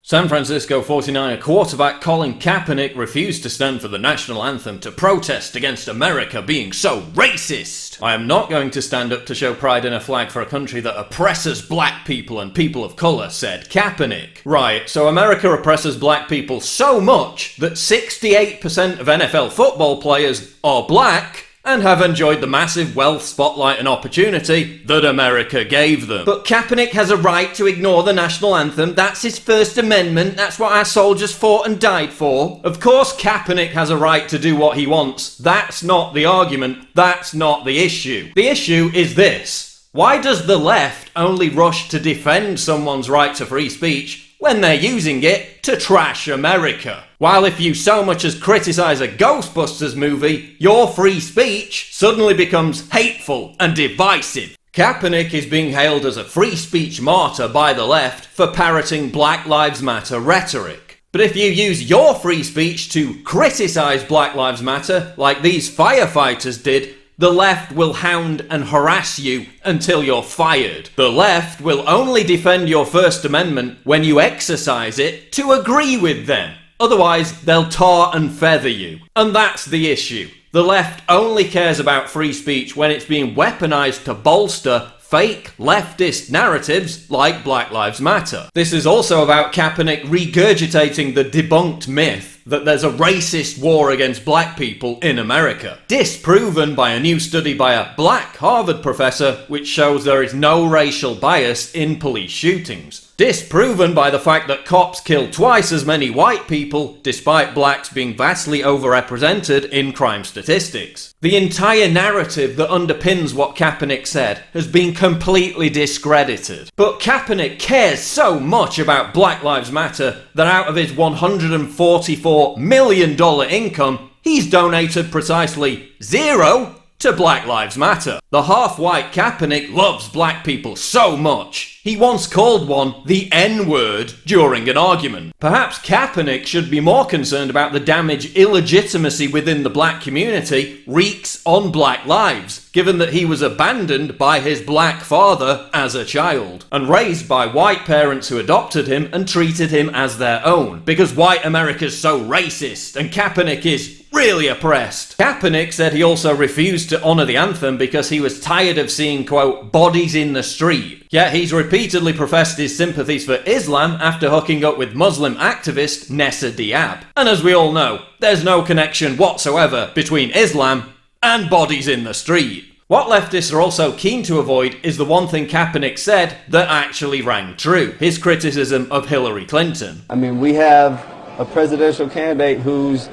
San Francisco 49er quarterback Colin Kaepernick refused to stand for the national anthem to protest against America being so racist. I am not going to stand up to show pride in a flag for a country that oppresses black people and people of colour, said Kaepernick. Right, so America oppresses black people so much that 68% of NFL football players are black and have enjoyed the massive wealth, spotlight and opportunity that America gave them. But Kaepernick has a right to ignore the national anthem. That's his First Amendment. That's what our soldiers fought and died for. Of course Kaepernick has a right to do what he wants. That's not the argument. That's not the issue. The issue is this. Why does the left only rush to defend someone's right to free speech when they're using it to trash America? While if you so much as criticize a Ghostbusters movie, your free speech suddenly becomes hateful and divisive. Kaepernick is being hailed as a free speech martyr by the left for parroting Black Lives Matter rhetoric. But if you use your free speech to criticize Black Lives Matter, like these firefighters did, the left will hound and harass you until you're fired. The left will only defend your First Amendment when you exercise it to agree with them. Otherwise, they'll tar and feather you. And that's the issue. The left only cares about free speech when it's being weaponized to bolster fake leftist narratives like Black Lives Matter. This is also about Kaepernick regurgitating the debunked myth that there's a racist war against black people in America, disproven by a new study by a black Harvard professor which shows there is no racial bias in police shootings, disproven by the fact that cops kill twice as many white people despite blacks being vastly overrepresented in crime statistics. The entire narrative that underpins what Kaepernick said has been completely discredited. But Kaepernick cares so much about Black Lives Matter that out of his $144 million income, he's donated precisely zero to Black Lives Matter. The half-white Kaepernick loves black people so much, he once called one the N-word during an argument. Perhaps Kaepernick should be more concerned about the damage illegitimacy within the black community wreaks on black lives, given that he was abandoned by his black father as a child, and raised by white parents who adopted him and treated him as their own, because white America's so racist and Kaepernick is really oppressed. Kaepernick said he also refused to honour the anthem because he was tired of seeing, quote, bodies in the street. Yet he's repeatedly professed his sympathies for Islam after hooking up with Muslim activist Nessa Diab. And as we all know, there's no connection whatsoever between Islam and bodies in the street. What leftists are also keen to avoid is the one thing Kaepernick said that actually rang true: his criticism of Hillary Clinton. I mean, we have a presidential candidate who's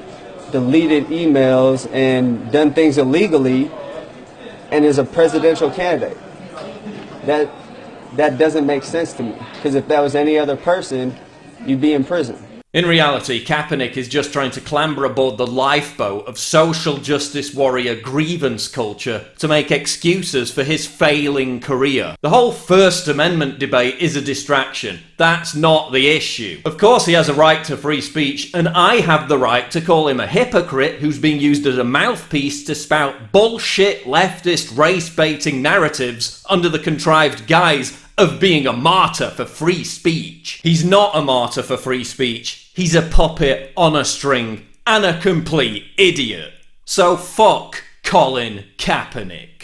deleted emails and done things illegally and is a presidential candidate. That doesn't make sense to me, because if that was any other person, you'd be in prison. In reality, Kaepernick is just trying to clamber aboard the lifeboat of social justice warrior grievance culture to make excuses for his failing career. The whole First Amendment debate is a distraction. That's not the issue. Of course he has a right to free speech, and I have the right to call him a hypocrite who's being used as a mouthpiece to spout bullshit leftist race-baiting narratives under the contrived guise of being a martyr for free speech. He's not a martyr for free speech. He's a puppet on a string and a complete idiot. So fuck Colin Kaepernick.